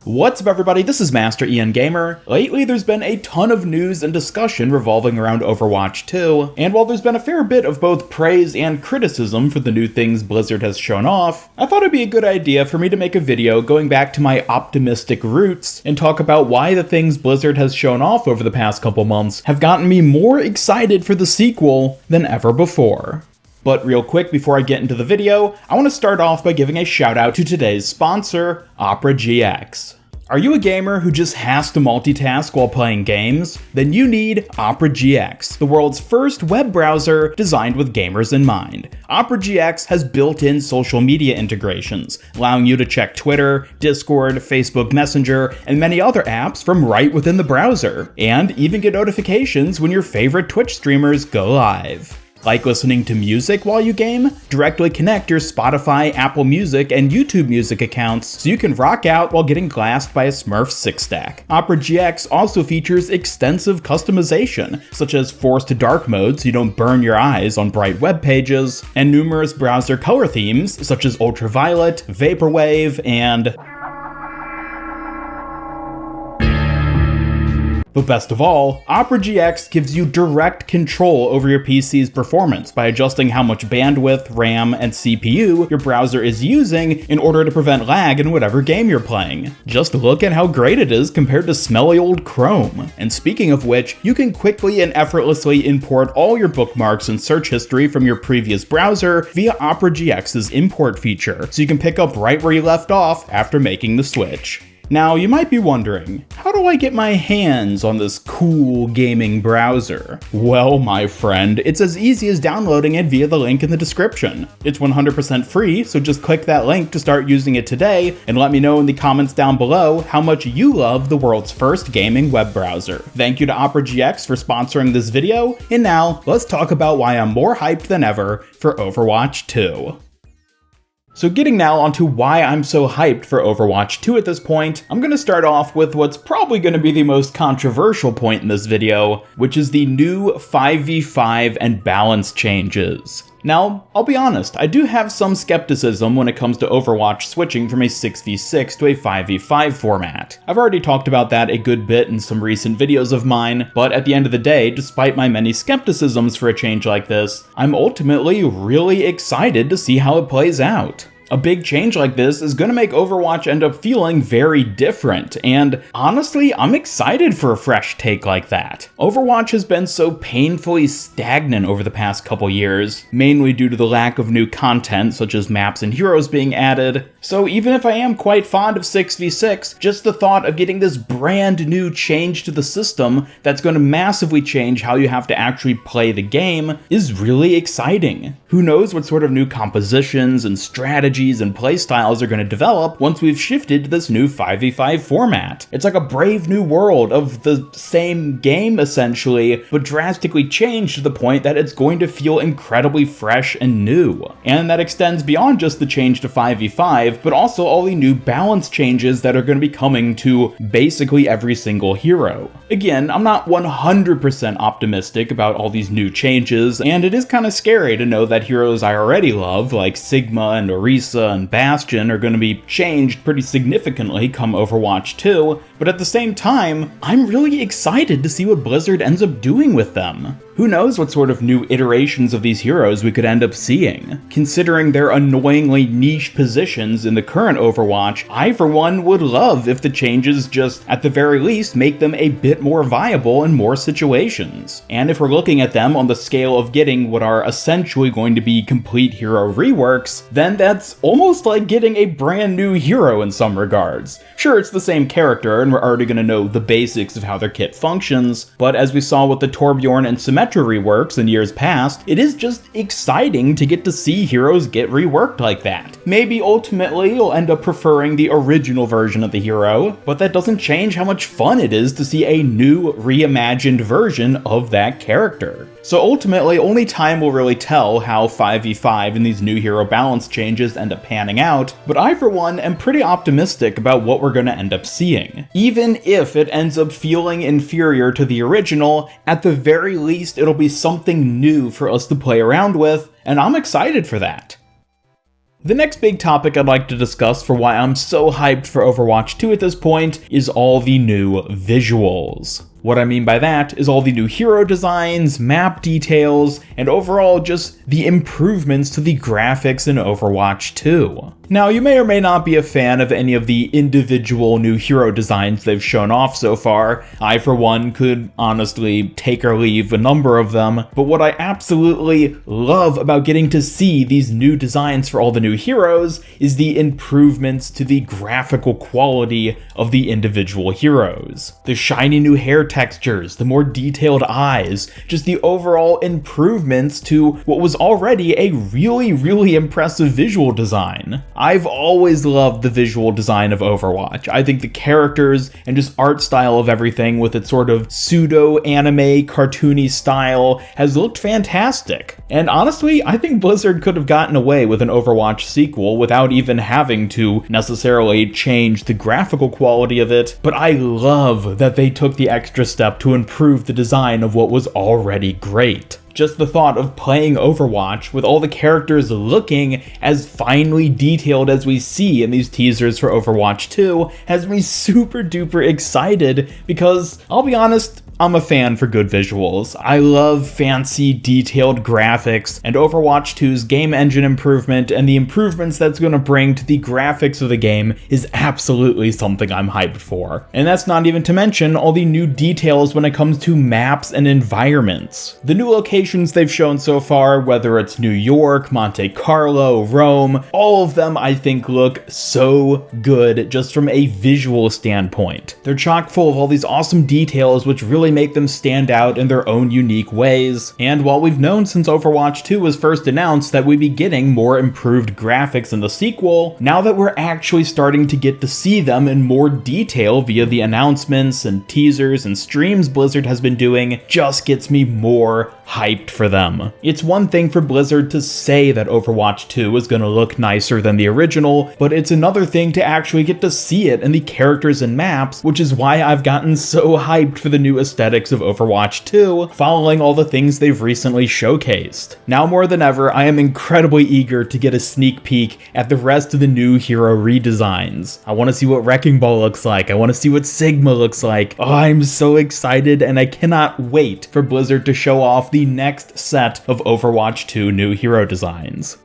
What's up everybody, this is Master Ian Gamer. Lately there's been a ton of news and discussion revolving around Overwatch 2, and while there's been a fair bit of both praise and criticism for the new things Blizzard has shown off, I thought it'd be a good idea for me to make a video going back to my optimistic roots and talk about why the things Blizzard has shown off over the past couple months have gotten me more excited for the sequel than ever before. But real quick before I get into the video, I want to start off by giving a shout out to today's sponsor, Opera GX. Are you a gamer who just has to multitask while playing games? Then you need Opera GX, the world's first web browser designed with gamers in mind. Opera GX has built-in social media integrations, allowing you to check Twitter, Discord, Facebook Messenger, and many other apps from right within the browser, and even get notifications when your favorite Twitch streamers go live. Like listening to music while you game? Directly connect your Spotify, Apple Music, and YouTube Music accounts so you can rock out while getting glassed by a Smurf 6-stack. Opera GX also features extensive customization, such as forced dark mode so you don't burn your eyes on bright web pages, and numerous browser color themes such as ultraviolet, vaporwave, and... But best of all, Opera GX gives you direct control over your PC's performance by adjusting how much bandwidth, RAM, and CPU your browser is using in order to prevent lag in whatever game you're playing. Just look at how great it is compared to smelly old Chrome. And speaking of which, you can quickly and effortlessly import all your bookmarks and search history from your previous browser via Opera GX's import feature, so you can pick up right where you left off after making the switch. Now, you might be wondering, how do I get my hands on this cool gaming browser? Well, my friend, it's as easy as downloading it via the link in the description. It's 100% free, so just click that link to start using it today, and let me know in the comments down below how much you love the world's first gaming web browser. Thank you to Opera GX for sponsoring this video, and now, let's talk about why I'm more hyped than ever for Overwatch 2. So getting now onto why I'm so hyped for Overwatch 2 at this point, I'm going to start off with what's probably going to be the most controversial point in this video, which is the new 5v5 and balance changes. Now, I'll be honest, I do have some skepticism when it comes to Overwatch switching from a 6v6 to a 5v5 format. I've already talked about that a good bit in some recent videos of mine, but at the end of the day, despite my many skepticisms for a change like this, I'm ultimately really excited to see how it plays out. A big change like this is going to make Overwatch end up feeling very different, and honestly, I'm excited for a fresh take like that. Overwatch has been so painfully stagnant over the past couple years, mainly due to the lack of new content such as maps and heroes being added, so even if I am quite fond of 6v6, just the thought of getting this brand new change to the system that's going to massively change how you have to actually play the game is really exciting. Who knows what sort of new compositions and strategies and playstyles are going to develop once we've shifted to this new 5v5 format. It's like a brave new world of the same game essentially, but drastically changed to the point that it's going to feel incredibly fresh and new. And that extends beyond just the change to 5v5, but also all the new balance changes that are going to be coming to basically every single hero. Again, I'm not 100% optimistic about all these new changes, and it is kind of scary to know that heroes I already love, like Sigma and Orisa and Bastion, are going to be changed pretty significantly come Overwatch 2, but at the same time, I'm really excited to see what Blizzard ends up doing with them. Who knows what sort of new iterations of these heroes we could end up seeing? Considering their annoyingly niche positions in the current Overwatch, I for one would love if the changes just, at the very least, make them a bit more viable in more situations. And if we're looking at them on the scale of getting what are essentially going to be complete hero reworks, then that's almost like getting a brand new hero in some regards. Sure, it's the same character, and we're already going to know the basics of how their kit functions, but as we saw with the Torbjorn and Symmetra reworks in years past, it is just exciting to get to see heroes get reworked like that. Maybe ultimately you'll end up preferring the original version of the hero, but that doesn't change how much fun it is to see a new, reimagined version of that character. So ultimately, only time will really tell how 5v5 and these new hero balance changes end up panning out, but I for one am pretty optimistic about what we're going to end up seeing. Even if it ends up feeling inferior to the original, at the very least it'll be something new for us to play around with, and I'm excited for that. The next big topic I'd like to discuss for why I'm so hyped for Overwatch 2 at this point is all the new visuals. What I mean by that is all the new hero designs, map details, and overall just the improvements to the graphics in Overwatch 2. Now, you may or may not be a fan of any of the individual new hero designs they've shown off so far. I, for one, could honestly take or leave a number of them, but what I absolutely love about getting to see these new designs for all the new heroes is the improvements to the graphical quality of the individual heroes. The shiny new hair textures, the more detailed eyes, just the overall improvements to what was already a really impressive visual design. I've always loved the visual design of Overwatch. I think the characters and just art style of everything with its sort of pseudo-anime cartoony style has looked fantastic. And honestly, I think Blizzard could have gotten away with an Overwatch sequel without even having to necessarily change the graphical quality of it, but I love that they took the extra step to improve the design of what was already great. Just the thought of playing Overwatch with all the characters looking as finely detailed as we see in these teasers for Overwatch 2 has me super duper excited because, I'll be honest, I'm a fan for good visuals. I love fancy, detailed graphics, and Overwatch 2's game engine improvement and the improvements that's going to bring to the graphics of the game is absolutely something I'm hyped for. And that's not even to mention all the new details when it comes to maps and environments. The new locations they've shown so far, whether it's New York, Monte Carlo, Rome, all of them I think look so good just from a visual standpoint. They're chock full of all these awesome details which really make them stand out in their own unique ways. And while we've known since Overwatch 2 was first announced that we'd be getting more improved graphics in the sequel, now that we're actually starting to get to see them in more detail via the announcements and teasers and streams Blizzard has been doing, just gets me more hyped for them. It's one thing for Blizzard to say that Overwatch 2 is going to look nicer than the original, but it's another thing to actually get to see it in the characters and maps, which is why I've gotten so hyped for the new aesthetics of Overwatch 2, following all the things they've recently showcased. Now more than ever, I am incredibly eager to get a sneak peek at the rest of the new hero redesigns. I want to see what Wrecking Ball looks like, I want to see what Sigma looks like. Oh, I'm so excited, and I cannot wait for Blizzard to show off the next set of Overwatch 2 new hero designs.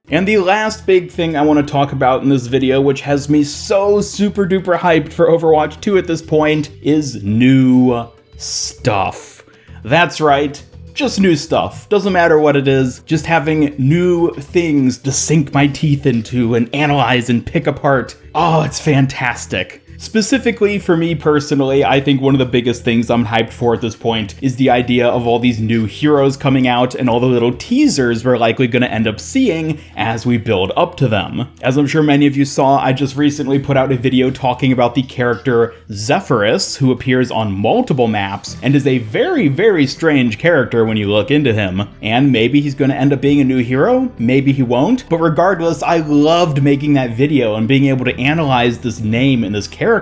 And the last big thing I want to talk about in this video, which has me so super duper hyped for Overwatch 2 at this point, is new stuff. That's right, just new stuff. Doesn't matter what it is, just having new things to sink my teeth into and analyze and pick apart. Oh, it's fantastic. Specifically for me personally, I think one of the biggest things I'm hyped for at this point is the idea of all these new heroes coming out and all the little teasers we're likely going to end up seeing as we build up to them. As I'm sure many of you saw, I just recently put out a video talking about the character Zephyrus, who appears on multiple maps and is a very strange character when you look into him. And maybe he's going to end up being a new hero, maybe he won't, but regardless, I loved making that video and being able to analyze this name and this character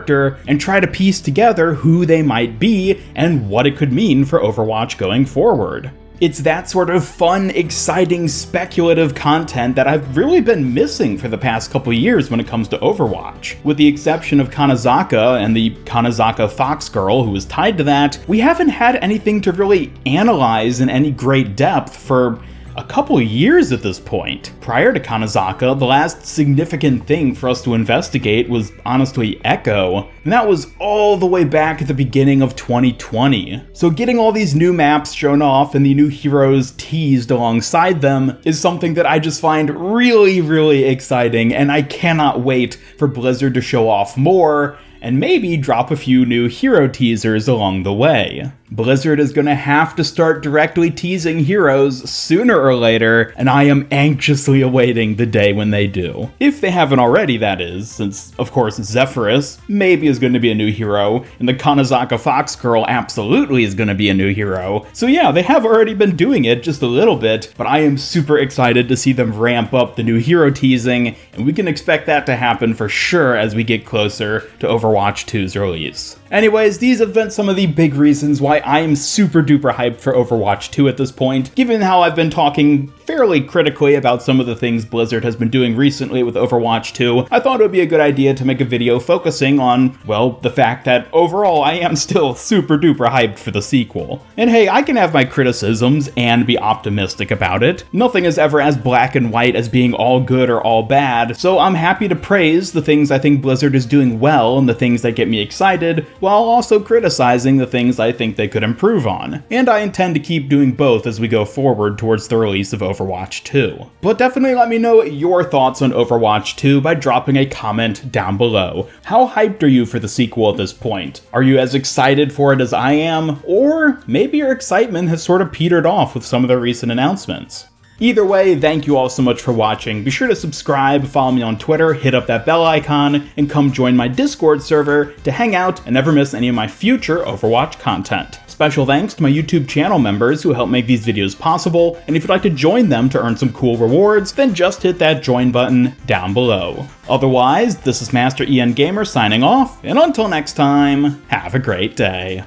and try to piece together who they might be and what it could mean for Overwatch going forward. It's that sort of fun, exciting, speculative content that I've really been missing for the past couple years when it comes to Overwatch. With the exception of Kanazaka and the Kanazaka Fox Girl who was tied to that, we haven't had anything to really analyze in any great depth for a couple years at this point. Prior to Kanazaka, the last significant thing for us to investigate was honestly Echo, and that was all the way back at the beginning of 2020. So getting all these new maps shown off and the new heroes teased alongside them is something that I just find really exciting, and I cannot wait for Blizzard to show off more and maybe drop a few new hero teasers along the way. Blizzard is going to have to start directly teasing heroes sooner or later, and I am anxiously awaiting the day when they do. If they haven't already, that is, since, of course, Zephyrus maybe is going to be a new hero, and the Kanazaka Fox Girl absolutely is going to be a new hero. So yeah, they have already been doing it just a little bit, but I am super excited to see them ramp up the new hero teasing, and we can expect that to happen for sure as we get closer to Overwatch Overwatch 2's release. Anyways, these have been some of the big reasons why I am super duper hyped for Overwatch 2 at this point. Given how I've been talking fairly critically about some of the things Blizzard has been doing recently with Overwatch 2, I thought it would be a good idea to make a video focusing on, well, the fact that overall I am still super duper hyped for the sequel. And hey, I can have my criticisms and be optimistic about it. Nothing is ever as black and white as being all good or all bad, so I'm happy to praise the things I think Blizzard is doing well and the things that get me excited, while also criticizing the things I think they could improve on. And I intend to keep doing both as we go forward towards the release of Overwatch 2. But definitely let me know your thoughts on Overwatch 2 by dropping a comment down below. How hyped are you for the sequel at this point? Are you as excited for it as I am? Or maybe your excitement has sort of petered off with some of the recent announcements. Either way, thank you all so much for watching. Be sure to subscribe, follow me on Twitter, hit up that bell icon, and come join my Discord server to hang out and never miss any of my future Overwatch content. Special thanks to my YouTube channel members who help make these videos possible, and if you'd like to join them to earn some cool rewards, then just hit that join button down below. Otherwise, this is Master EN Gamer signing off, and until next time, have a great day.